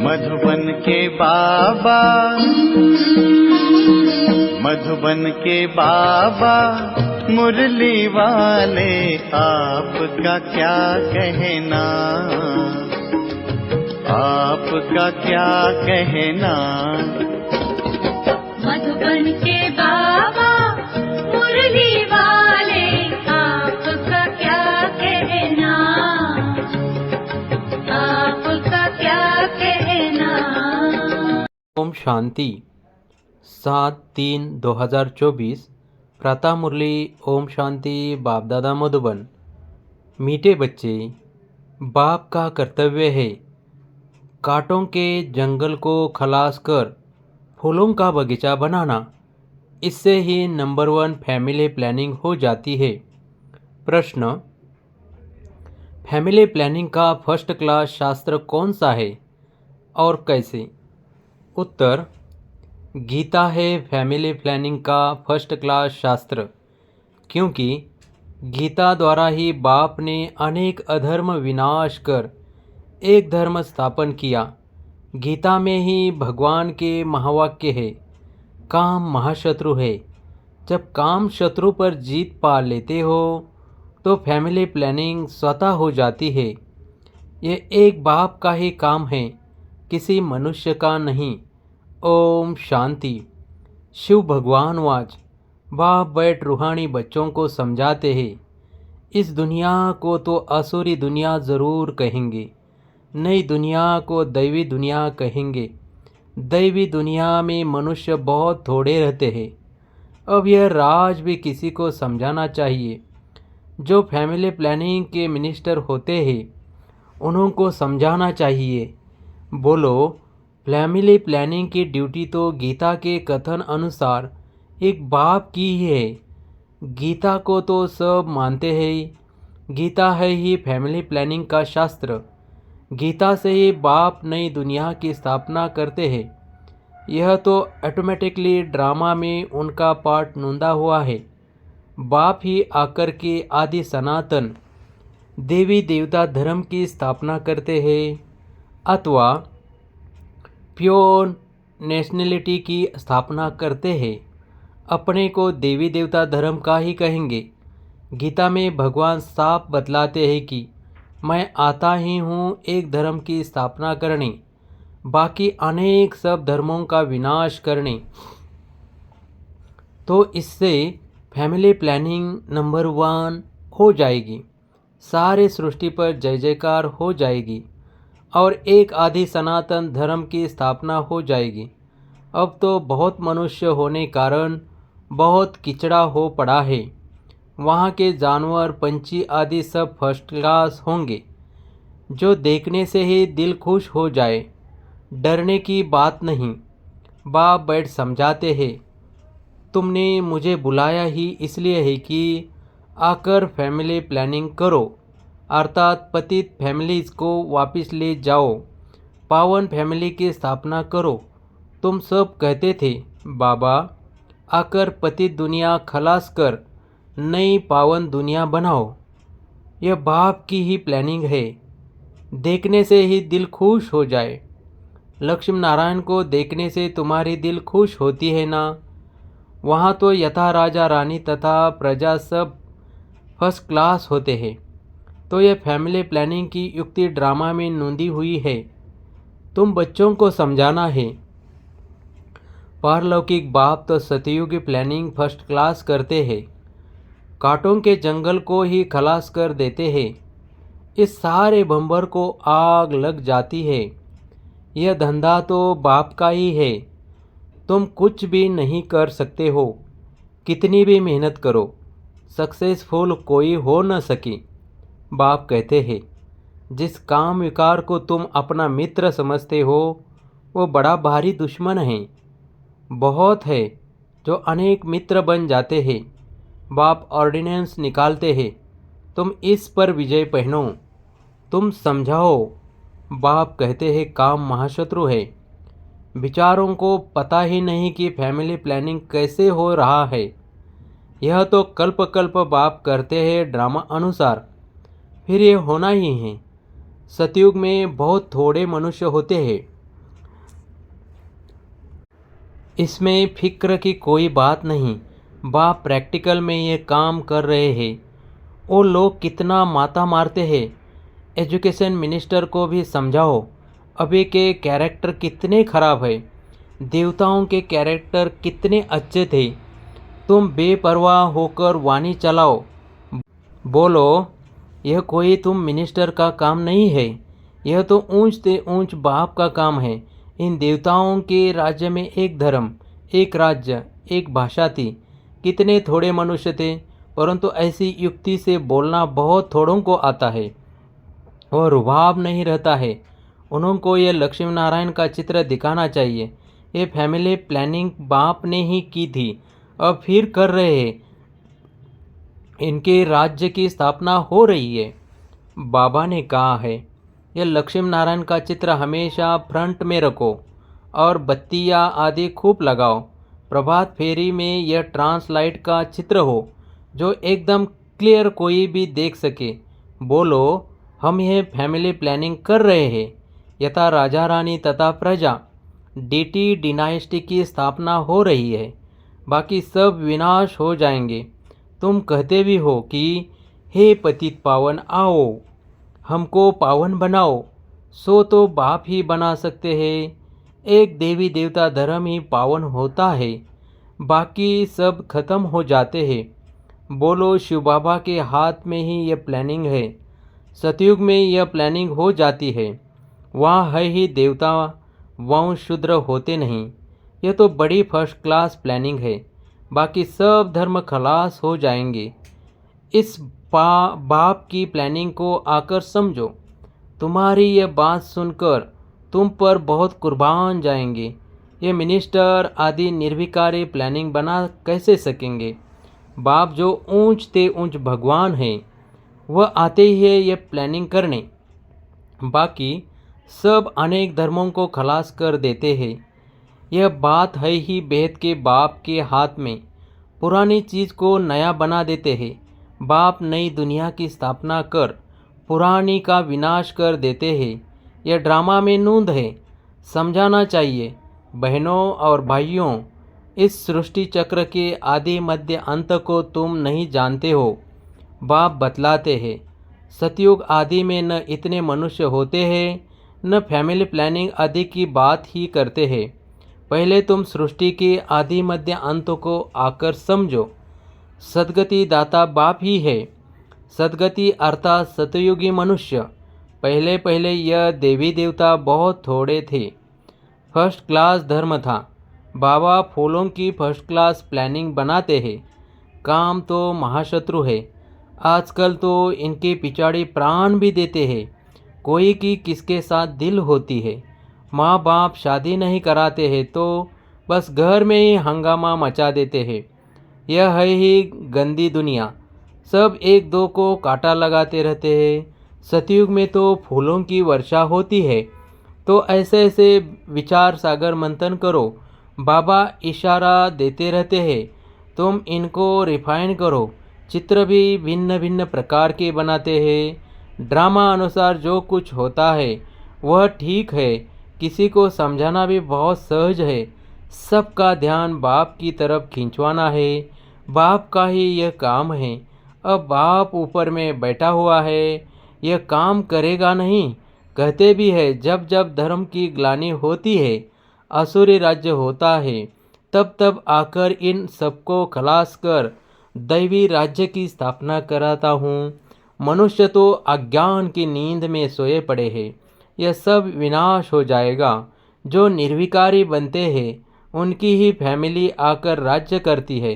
मधुबन के बाबा, मधुबन के बाबा मुरली वाले, आपका क्या कहना, आपका क्या कहना। मधुबन के बाबा मुरली वाले, आपका क्या कहना, आपका क्या कहना। ओम शांति। 7/3/2024 प्रातः मुरली। ओम शांति। बाप दादा मधुबन। मीठे बच्चे, बाप का कर्तव्य है कांटों के जंगल को खलास कर फूलों का बगीचा बनाना। इससे ही नंबर 1 फैमिली प्लानिंग हो जाती है। प्रश्न, फैमिली प्लानिंग का फर्स्ट क्लास शास्त्र कौन सा है और कैसे? उत्तर, गीता है फैमिली प्लानिंग का फर्स्ट क्लास शास्त्र, क्योंकि गीता द्वारा ही बाप ने अनेक अधर्म विनाश कर एक धर्म स्थापन किया। गीता में ही भगवान के महावाक्य है, काम महाशत्रु है। जब काम शत्रु पर जीत पा लेते हो तो फैमिली प्लानिंग स्वतः हो जाती है। ये एक बाप का ही काम है, किसी मनुष्य का नहीं। ओम शांति। शिव भगवान वाच। बाप बैठ रूहानी बच्चों को समझाते हैं। इस दुनिया को तो असुरी दुनिया ज़रूर कहेंगे, नई दुनिया को दैवी दुनिया कहेंगे। दैवी दुनिया में मनुष्य बहुत थोड़े रहते हैं। अब यह राज भी किसी को समझाना चाहिए। जो फैमिली प्लानिंग के मिनिस्टर होते हैं उनको समझाना चाहिए। बोलो, फैमिली प्लानिंग की ड्यूटी तो गीता के कथन अनुसार एक बाप की ही है। गीता को तो सब मानते हैं। गीता है ही फैमिली प्लानिंग का शास्त्र। गीता से ही बाप नई दुनिया की स्थापना करते हैं। यह तो ऑटोमेटिकली ड्रामा में उनका पार्ट नोंदा हुआ है। बाप ही आकर के आदि सनातन देवी देवता धर्म की स्थापना करते हैं अथवा प्योर नेशनलिटी की स्थापना करते हैं। अपने को देवी देवता धर्म का ही कहेंगे। गीता में भगवान साफ बतलाते हैं कि मैं आता ही हूँ एक धर्म की स्थापना करने, बाकी अनेक सब धर्मों का विनाश करने। तो इससे फैमिली प्लानिंग नंबर 1 हो जाएगी। सारे सृष्टि पर जय जयकार हो जाएगी और एक आदि सनातन धर्म की स्थापना हो जाएगी। अब तो बहुत मनुष्य होने कारण बहुत किचड़ा हो पड़ा है। वहाँ के जानवर पंछी आदि सब फर्स्ट क्लास होंगे, जो देखने से ही दिल खुश हो जाए। डरने की बात नहीं। बाप बैठ समझाते हैं, तुमने मुझे बुलाया ही इसलिए है कि आकर फैमिली प्लानिंग करो, अर्थात पतित फैमिलीज को वापस ले जाओ, पावन फैमिली की स्थापना करो। तुम सब कहते थे बाबा आकर पतित दुनिया खलास कर नई पावन दुनिया बनाओ। यह बाप की ही प्लानिंग है। देखने से ही दिल खुश हो जाए। लक्ष्मी नारायण को देखने से तुम्हारी दिल खुश होती है ना? वहाँ तो यथा राजा रानी तथा प्रजा सब फर्स्ट क्लास होते हैं। तो यह फैमिली प्लानिंग की युक्ति ड्रामा में नोंदी हुई है। तुम बच्चों को समझाना है। पारलौकिक बाप तो सतयुगी प्लानिंग फर्स्ट क्लास करते हैं। कांटों के जंगल को ही खलास कर देते हैं। इस सारे बंबर को आग लग जाती है। यह धंधा तो बाप का ही है। तुम कुछ भी नहीं कर सकते हो, कितनी भी मेहनत करो, सक्सेसफुल कोई हो न सकी। बाप कहते हैं, जिस काम विकार को तुम अपना मित्र समझते हो वो बड़ा भारी दुश्मन है। बहुत है जो अनेक मित्र बन जाते हैं। बाप ऑर्डिनेंस निकालते हैं, तुम इस पर विजय पहनो, तुम समझाओ। बाप कहते हैं काम महाशत्रु है। विचारों को पता ही नहीं कि फैमिली प्लानिंग कैसे हो रहा है। यह तो कल्प कल्प बाप करते हैं ड्रामा अनुसार, फिर ये होना ही है। सतयुग में बहुत थोड़े मनुष्य होते हैं। इसमें फिक्र की कोई बात नहीं। बाप प्रैक्टिकल में ये काम कर रहे हैं। वो लोग कितना माता मारते हैं। एजुकेशन मिनिस्टर को भी समझाओ, अभी के कैरेक्टर कितने खराब है। देवताओं के कैरेक्टर कितने अच्छे थे। तुम बेपरवाह होकर वाणी चलाओ। बोलो, यह कोई तुम मिनिस्टर का काम नहीं है, यह तो ऊंच से ऊंच बाप का काम है। इन देवताओं के राज्य में एक धर्म, एक राज्य, एक भाषा थी। कितने थोड़े मनुष्य थे, परंतु ऐसी युक्ति से बोलना बहुत थोड़ों को आता है और रुभाव नहीं रहता है। उनको ये लक्ष्मी नारायण का चित्र दिखाना चाहिए। ये फैमिली प्लानिंग बाप ने ही की थी, अब फिर कर रहे हैं। इनके राज्य की स्थापना हो रही है। बाबा ने कहा है, यह लक्ष्मी नारायण का चित्र हमेशा फ्रंट में रखो और बत्तियाँ आदि खूब लगाओ। प्रभात फेरी में यह ट्रांसलाइट का चित्र हो जो एकदम क्लियर कोई भी देख सके। बोलो, हम यह फैमिली प्लानिंग कर रहे हैं। यथा राजा रानी तथा प्रजा, डीटी डिनाइस्टी की स्थापना हो रही है। बाकी सब विनाश हो जाएंगे। तुम कहते भी हो कि हे पतित पावन आओ, हमको पावन बनाओ, सो तो बाप ही बना सकते हैं। एक देवी देवता धर्म ही पावन होता है, बाकी सब खत्म हो जाते हैं। बोलो, शिव बाबा के हाथ में ही यह प्लानिंग है। सतयुग में यह प्लानिंग हो जाती है। वहाँ है ही देवता, वंश शूद्र होते नहीं। यह तो बड़ी फर्स्ट क्लास प्लानिंग है। बाकी सब धर्म खलास हो जाएंगे। इस बाप की प्लानिंग को आकर समझो। तुम्हारी यह बात सुनकर तुम पर बहुत कुर्बान जाएंगे। ये मिनिस्टर आदि निर्विकारी प्लानिंग बना कैसे सकेंगे। बाप जो ऊंच ते ऊंच भगवान है, वह आते ही है ये प्लानिंग करने। बाकी सब अनेक धर्मों को खलास कर देते हैं। यह बात है ही भेद के बाप के हाथ में। पुरानी चीज़ को नया बना देते हैं। बाप नई दुनिया की स्थापना कर पुरानी का विनाश कर देते हैं। यह ड्रामा में नूंद है। समझाना चाहिए बहनों और भाइयों, इस सृष्टि चक्र के आदि मध्य अंत को तुम नहीं जानते हो। बाप बतलाते हैं, सतयुग आदि में न इतने मनुष्य होते हैं, न फैमिली प्लानिंग आदि की बात ही करते हैं। पहले तुम सृष्टि के आदि मध्य अंत को आकर समझो। सदगति दाता बाप ही है। सदगति अर्थात सतयुगी मनुष्य। पहले पहले यह देवी देवता बहुत थोड़े थे। फर्स्ट क्लास धर्म था। बाबा फूलों की फर्स्ट क्लास प्लानिंग बनाते हैं। काम तो महाशत्रु है। आजकल तो इनके पिछाड़ी प्राण भी देते हैं। कोई की किसके साथ दिल होती है। माँ बाप शादी नहीं कराते हैं तो बस घर में ही हंगामा मचा देते हैं। यह है ही गंदी दुनिया। सब एक दो को कांटा लगाते रहते हैं। सतयुग में तो फूलों की वर्षा होती है। तो ऐसे ऐसे विचार सागर मंथन करो। बाबा इशारा देते रहते हैं, तुम इनको रिफाइन करो। चित्र भी भिन्न भिन्न प्रकार के बनाते हैं। ड्रामा अनुसार जो कुछ होता है वह ठीक है। किसी को समझाना भी बहुत सहज है। सबका ध्यान बाप की तरफ खिंचवाना है। बाप का ही यह काम है। अब बाप ऊपर में बैठा हुआ है, यह काम करेगा नहीं। कहते भी है, जब जब धर्म की ग्लानि होती है, असुरी राज्य होता है, तब तब आकर इन सबको खलास कर दैवी राज्य की स्थापना कराता हूँ। मनुष्य तो अज्ञान की नींद में सोए पड़े हैं। यह सब विनाश हो जाएगा। जो निर्विकारी बनते हैं उनकी ही फैमिली आकर राज्य करती है।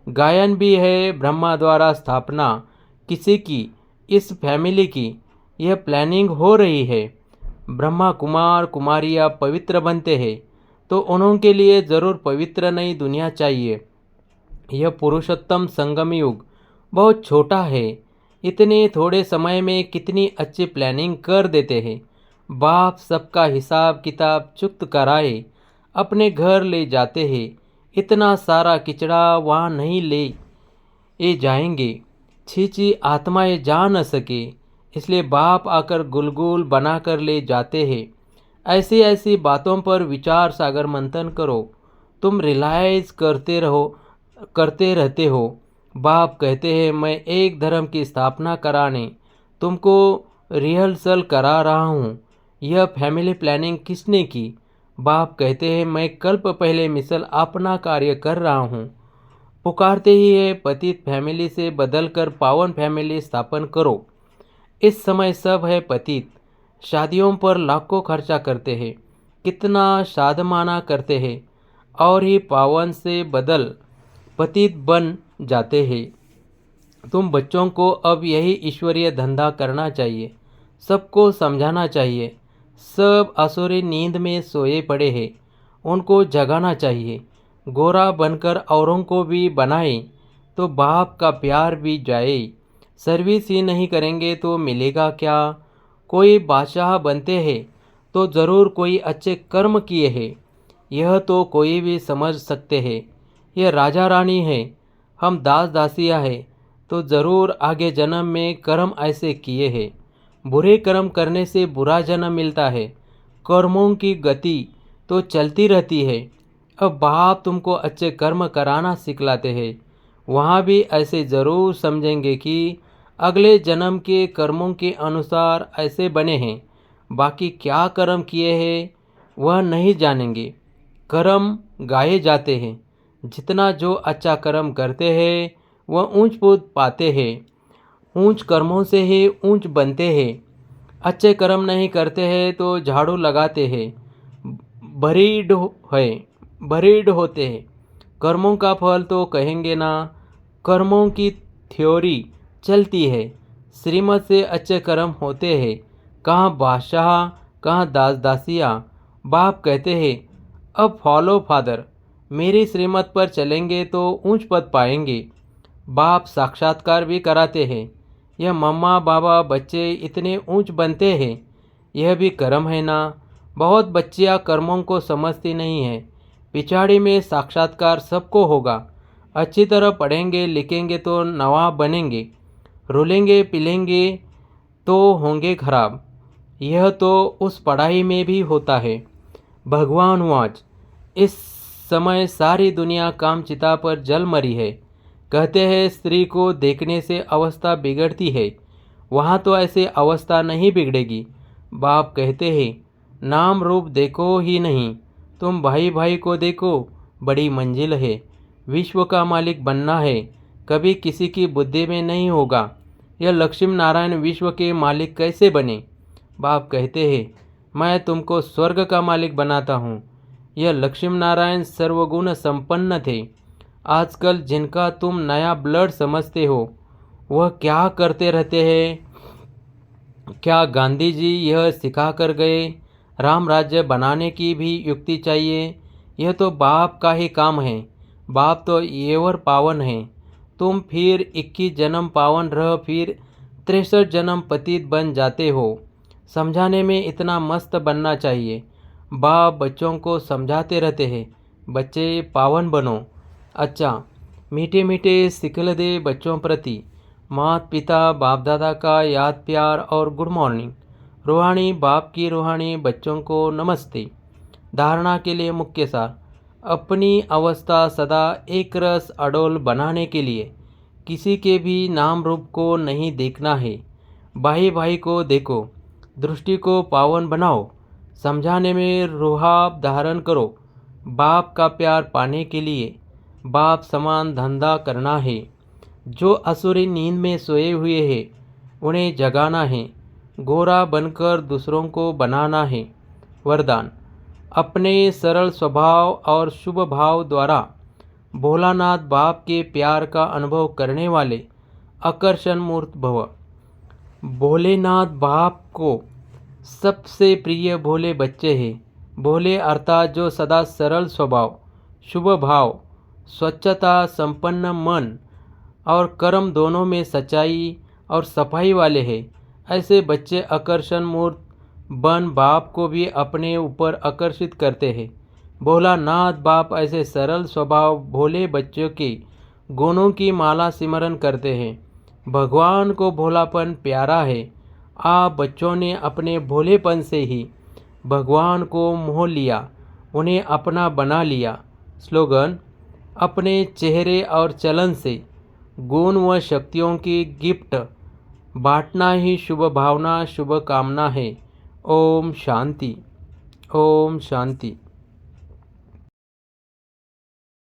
गायन भी है ब्रह्मा द्वारा स्थापना किसी की, इस फैमिली की। यह प्लानिंग हो रही है। ब्रह्मा कुमार कुमारियाँ पवित्र बनते हैं तो उनके लिए ज़रूर पवित्र नई दुनिया चाहिए। यह पुरुषोत्तम संगम युग बहुत छोटा है। इतने थोड़े समय में कितनी अच्छी प्लानिंग कर देते हैं। बाप सबका हिसाब किताब चुक्त कराए अपने घर ले जाते हैं। इतना सारा किचड़ा वहाँ नहीं ले जाएंगे। छी आत्माएं जा न सके, इसलिए बाप आकर गुलगुल बना कर ले जाते हैं। ऐसी ऐसी बातों पर विचार सागर मंथन करो तुम रियलाइज करते रहते हो। बाप कहते हैं मैं एक धर्म की स्थापना कराने तुमको रिहर्सल करा रहा हूँ। यह फैमिली प्लानिंग किसने की? बाप कहते हैं मैं कल्प पहले मिसल अपना कार्य कर रहा हूँ। पुकारते ही है पतित फैमिली से बदलकर पावन फैमिली स्थापन करो। इस समय सब है पतित, शादियों पर लाखों खर्चा करते हैं, कितना साधमाना करते हैं और ही पावन से बदल पतित बन जाते हैं। तुम बच्चों को अब यही ईश्वरीय धंधा करना चाहिए, सबको समझाना चाहिए। सब असुरी नींद में सोए पड़े हैं, उनको जगाना चाहिए। गोरा बनकर औरों को भी बनाए तो बाप का प्यार भी जाए। सर्विस ही नहीं करेंगे तो मिलेगा क्या? कोई बादशाह बनते हैं तो ज़रूर कोई अच्छे कर्म किए हैं, यह तो कोई भी समझ सकते हैं। यह राजा रानी है, हम दास दासियाँ हैं तो ज़रूर आगे जन्म में कर्म ऐसे किए हैं। बुरे कर्म करने से बुरा जन्म मिलता है, कर्मों की गति तो चलती रहती है। अब बाप तुमको अच्छे कर्म कराना सिखलाते हैं, वहाँ भी ऐसे ज़रूर समझेंगे कि अगले जन्म के कर्मों के अनुसार ऐसे बने हैं, बाकी क्या कर्म किए हैं वह नहीं जानेंगे। कर्म गाए जाते हैं, जितना जो अच्छा कर्म करते हैं वह ऊंच पद पाते हैं। ऊंच कर्मों से ही ऊंच बनते हैं। अच्छे कर्म नहीं करते हैं तो झाड़ू लगाते हैं, बरीड होते हैं। कर्मों का फल तो कहेंगे ना, कर्मों की थ्योरी चलती है। श्रीमत से अच्छे कर्म होते हैं, कहाँ बादशाह कहाँ दास दासियाँ। बाप कहते हैं अब फॉलो फादर, मेरी श्रीमत पर चलेंगे तो ऊंच पद पाएंगे। बाप साक्षात्कार भी कराते हैं। यह मम्मा बाबा बच्चे इतने ऊंच बनते हैं, यह भी कर्म है ना। बहुत बच्चियां कर्मों को समझती नहीं हैं। पिछाड़ी में साक्षात्कार सबको होगा। अच्छी तरह पढ़ेंगे लिखेंगे तो नवाब बनेंगे, रुलेंगे पिलेंगे तो होंगे खराब। यह तो उस पढ़ाई में भी होता है। भगवान वाच, इस समय सारी दुनिया कामचिता पर जल मरी है। कहते हैं स्त्री को देखने से अवस्था बिगड़ती है, वहाँ तो ऐसे अवस्था नहीं बिगड़ेगी। बाप कहते हैं नाम रूप देखो ही नहीं, तुम भाई भाई को देखो, बड़ी मंजिल है। विश्व का मालिक बनना है, कभी किसी की बुद्धि में नहीं होगा। यह लक्ष्मी नारायण विश्व के मालिक कैसे बने? बाप कहते हैं मैं तुमको स्वर्ग का मालिक बनाता हूँ। यह लक्ष्मी नारायण सर्वगुण संपन्न थे। आजकल जिनका तुम नया ब्लड समझते हो वह क्या करते रहते हैं? क्या गांधी जी यह सिखा कर गए? राम राज्य बनाने की भी युक्ति चाहिए। यह तो बाप का ही काम है। बाप तो येवर पावन है। तुम फिर 21 जन्म पावन रह फिर 63 जन्म पतित बन जाते हो। समझाने में इतना मस्त बनना चाहिए। बाप बच्चों को समझाते रहते हैं, बच्चे पावन बनो। अच्छा, मीठे मीठे सिखल दे बच्चों प्रति माता पिता बाप दादा का याद प्यार और गुड मॉर्निंग। रूहानी बाप की रूहानी बच्चों को नमस्ते। धारणा के लिए मुख्य सार, अपनी अवस्था सदा एक रस अडोल बनाने के लिए किसी के भी नाम रूप को नहीं देखना है। भाई भाई को देखो, दृष्टि को पावन बनाओ। समझाने में रुहाब धारण करो। बाप का प्यार पाने के लिए बाप समान धंधा करना है। जो असुरी नींद में सोए हुए हैं उन्हें जगाना है। गोरा बनकर दूसरों को बनाना है। वरदान, अपने सरल स्वभाव और शुभ भाव द्वारा भोलानाथ बाप के प्यार का अनुभव करने वाले आकर्षण मूर्त भव। भोलेनाथ बाप को सबसे प्रिय भोले बच्चे हैं। भोले अर्थात जो सदा सरल स्वभाव, शुभ भाव, स्वच्छता संपन्न मन और कर्म दोनों में सच्चाई और सफाई वाले हैं। ऐसे बच्चे आकर्षण मूर्त बन बाप को भी अपने ऊपर आकर्षित करते हैं। भोलानाथ बाप ऐसे सरल स्वभाव भोले बच्चों के गुणों की माला सिमरन करते हैं। भगवान को भोलापन प्यारा है। आप बच्चों ने अपने भोलेपन से ही भगवान को मोह लिया, उन्हें अपना बना लिया। स्लोगन: अपने चेहरे और चलन से गुण व शक्तियों की गिफ्ट बांटना ही शुभ भावना शुभ कामना है। ओम शांति। ओम शांति।